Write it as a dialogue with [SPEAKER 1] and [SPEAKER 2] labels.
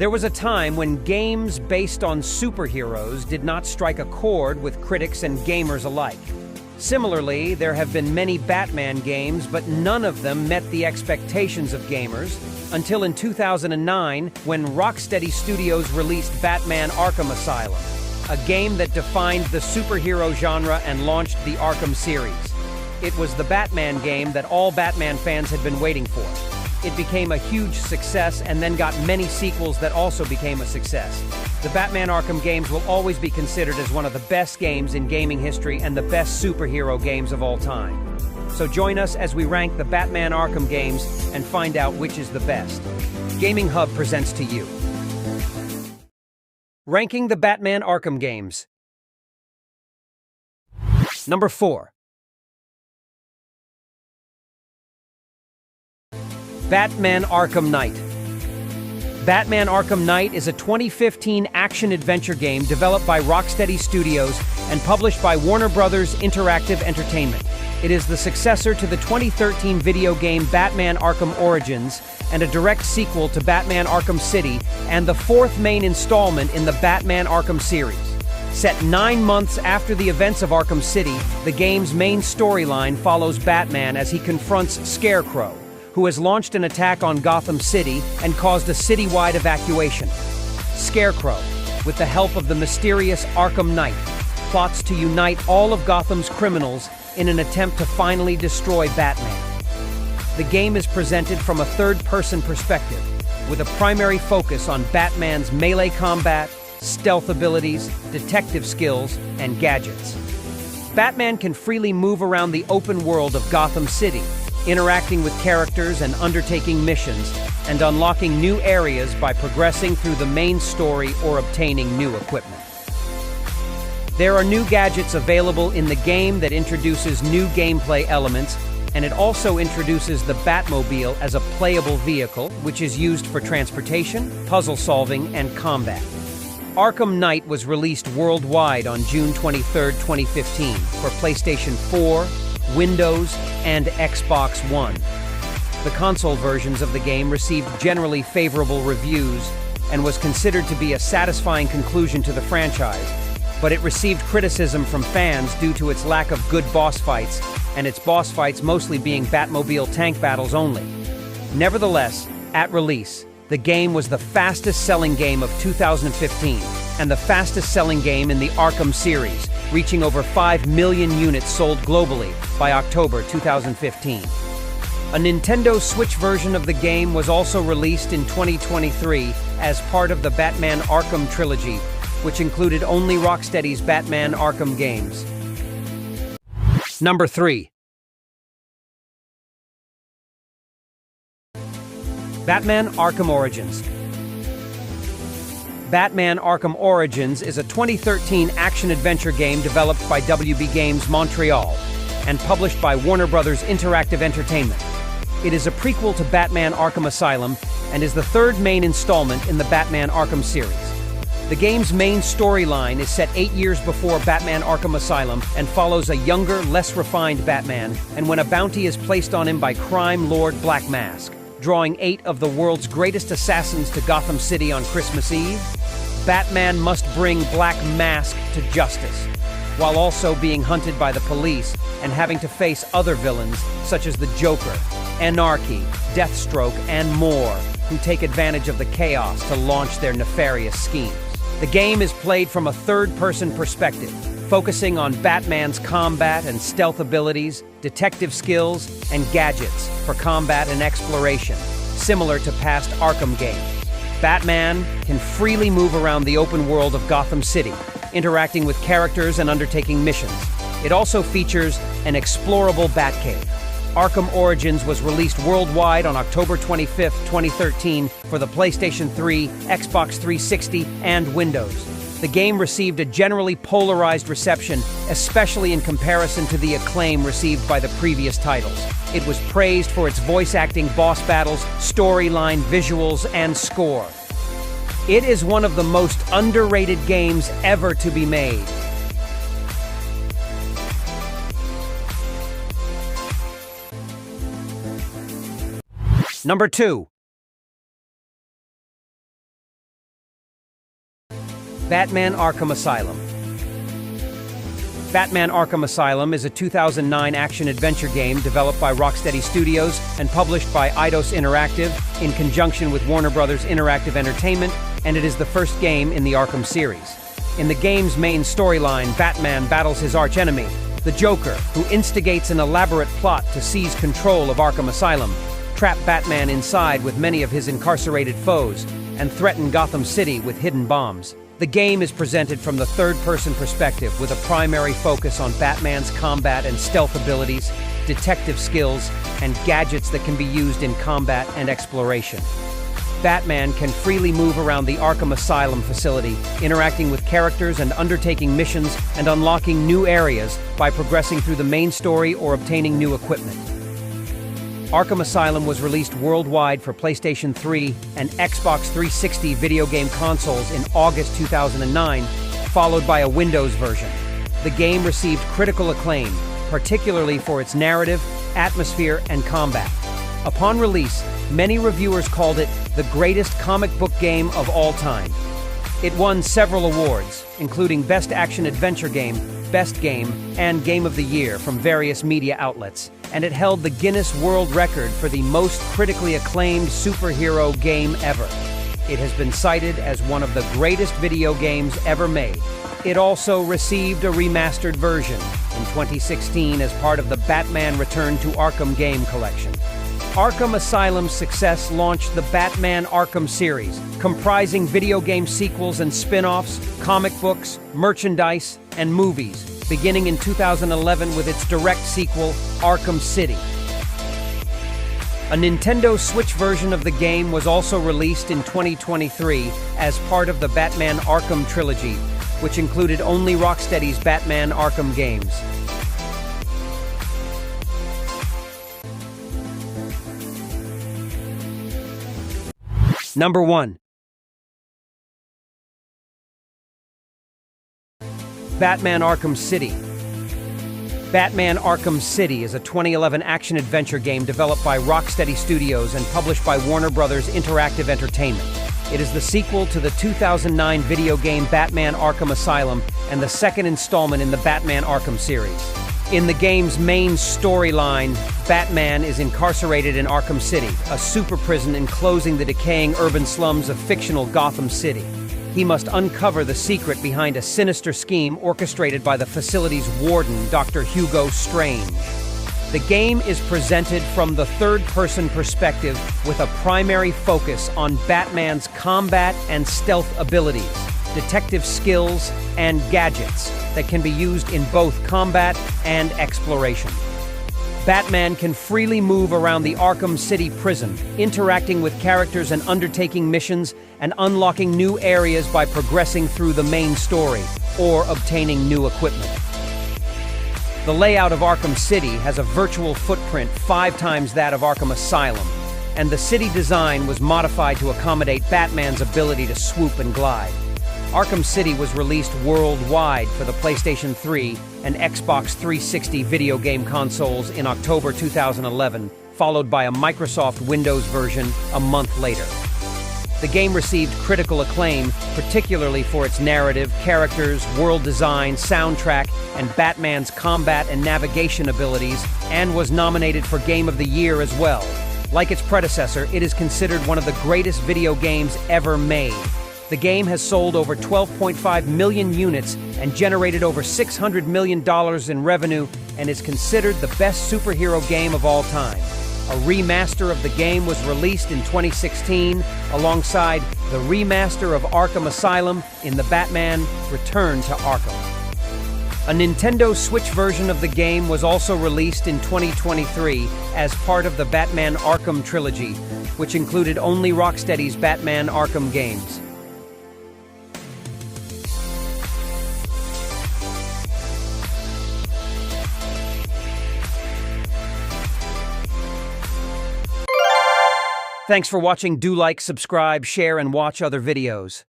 [SPEAKER 1] There was a time when games based on superheroes did not strike a chord with critics and gamers alike. Similarly, there have been many Batman games, but none of them met the expectations of gamers until in 2009 when Rocksteady Studios released Batman Arkham Asylum, a game that defined the superhero genre and launched the Arkham series. It was the Batman game that all Batman fans had been waiting for. It became a huge success and then got many sequels that also became a success. The Batman Arkham games will always be considered as one of the best games in gaming history and the best superhero games of all time. So join us as we rank the Batman Arkham games and find out which is the best. Gaming Hub presents to you. Ranking the Batman Arkham games. Number 4. Batman Arkham Knight. Batman Arkham Knight is a 2015 action-adventure game developed by Rocksteady Studios and published by Warner Bros. Interactive Entertainment. It is the successor to the 2013 video game Batman Arkham Origins and a direct sequel to Batman Arkham City and the fourth main installment in the Batman Arkham series. Set 9 months after the events of Arkham City, the game's main storyline follows Batman as he confronts Scarecrow, who has launched an attack on Gotham City and caused a citywide evacuation. Scarecrow, with the help of the mysterious Arkham Knight, plots to unite all of Gotham's criminals in an attempt to finally destroy Batman. The game is presented from a third-person perspective, with a primary focus on Batman's melee combat, stealth abilities, detective skills, and gadgets. Batman can freely move around the open world of Gotham City, interacting with characters and undertaking missions, and unlocking new areas by progressing through the main story or obtaining new equipment. There are new gadgets available in the game that introduces new gameplay elements, and it also introduces the Batmobile as a playable vehicle, which is used for transportation, puzzle solving, and combat. Arkham Knight was released worldwide on June 23, 2015 for PlayStation 4, Windows, and Xbox One. The console versions of the game received generally favorable reviews and was considered to be a satisfying conclusion to the franchise, but it received criticism from fans due to its lack of good boss fights, and its boss fights mostly being Batmobile tank battles only. Nevertheless, at release, the game was the fastest-selling game of 2015 and the fastest-selling game in the Arkham series, reaching over 5 million units sold globally by October 2015. A Nintendo Switch version of the game was also released in 2023 as part of the Batman Arkham trilogy, which included only Rocksteady's Batman Arkham games. Number 3. Batman Arkham Origins. Batman Arkham Origins is a 2013 action-adventure game developed by WB Games Montreal and published by Warner Bros. Interactive Entertainment. It is a prequel to Batman Arkham Asylum and is the third main installment in the Batman Arkham series. The game's main storyline is set 8 years before Batman Arkham Asylum and follows a younger, less refined Batman, and when a bounty is placed on him by crime lord Black Mask, drawing 8 of the world's greatest assassins to Gotham City on Christmas Eve, Batman must bring Black Mask to justice, while also being hunted by the police and having to face other villains such as the Joker, Anarchy, Deathstroke, and more, who take advantage of the chaos to launch their nefarious schemes. The game is played from a third-person perspective, focusing on Batman's combat and stealth abilities, detective skills, and gadgets for combat and exploration, similar to past Arkham games. Batman can freely move around the open world of Gotham City, interacting with characters and undertaking missions. It also features an explorable Batcave. Arkham Origins was released worldwide on October 25, 2013 for the PlayStation 3, Xbox 360, and Windows. The game received a generally polarized reception, especially in comparison to the acclaim received by the previous titles. It was praised for its voice acting, boss battles, storyline, visuals, and score. It is one of the most underrated games ever to be made. Number 2. Batman Arkham Asylum. Batman Arkham Asylum is a 2009 action-adventure game developed by Rocksteady Studios and published by Eidos Interactive in conjunction with Warner Brothers Interactive Entertainment, and it is the first game in the Arkham series. In the game's main storyline, Batman battles his archenemy, the Joker, who instigates an elaborate plot to seize control of Arkham Asylum, trap Batman inside with many of his incarcerated foes, and threaten Gotham City with hidden bombs. The game is presented from the third-person perspective with a primary focus on Batman's combat and stealth abilities, detective skills, and gadgets that can be used in combat and exploration. Batman can freely move around the Arkham Asylum facility, interacting with characters and undertaking missions and unlocking new areas by progressing through the main story or obtaining new equipment. Arkham Asylum was released worldwide for PlayStation 3 and Xbox 360 video game consoles in August 2009, followed by a Windows version. The game received critical acclaim, particularly for its narrative, atmosphere, and combat. Upon release, many reviewers called it the greatest comic book game of all time. It won several awards, including Best Action Adventure Game, Best Game, and Game of the Year from various media outlets, and it held the Guinness World Record for the most critically acclaimed superhero game ever. It has been cited as one of the greatest video games ever made. It also received a remastered version in 2016 as part of the Batman Return to Arkham game collection. Arkham Asylum's success launched the Batman Arkham series, comprising video game sequels and spin-offs, comic books, merchandise, and movies, beginning in 2011 with its direct sequel, Arkham City. A Nintendo Switch version of the game was also released in 2023 as part of the Batman Arkham trilogy, which included only Rocksteady's Batman Arkham games. Number 1. Batman Arkham City. Batman Arkham City is a 2011 action-adventure game developed by Rocksteady Studios and published by Warner Brothers Interactive Entertainment. It is the sequel to the 2009 video game Batman Arkham Asylum and the second installment in the Batman Arkham series. In the game's main storyline, Batman is incarcerated in Arkham City, a super prison enclosing the decaying urban slums of fictional Gotham City. He must uncover the secret behind a sinister scheme orchestrated by the facility's warden, Dr. Hugo Strange. The game is presented from the third-person perspective with a primary focus on Batman's combat and stealth abilities, detective skills, and gadgets that can be used in both combat and exploration. Batman can freely move around the Arkham City prison, interacting with characters and undertaking missions and unlocking new areas by progressing through the main story or obtaining new equipment. The layout of Arkham City has a virtual footprint 5 times that of Arkham Asylum, and the city design was modified to accommodate Batman's ability to swoop and glide. Arkham City was released worldwide for the PlayStation 3 and Xbox 360 video game consoles in October 2011, followed by a Microsoft Windows version a month later. The game received critical acclaim, particularly for its narrative, characters, world design, soundtrack, and Batman's combat and navigation abilities, and was nominated for Game of the Year as well. Like its predecessor, it is considered one of the greatest video games ever made. The game has sold over 12.5 million units and generated over $600 million in revenue and is considered the best superhero game of all time. A remaster of the game was released in 2016 alongside the remaster of Arkham Asylum in the Batman Return to Arkham. A Nintendo Switch version of the game was also released in 2023 as part of the Batman Arkham trilogy, which included only Rocksteady's Batman Arkham games. Thanks for watching. Do like, subscribe, share, and watch other videos.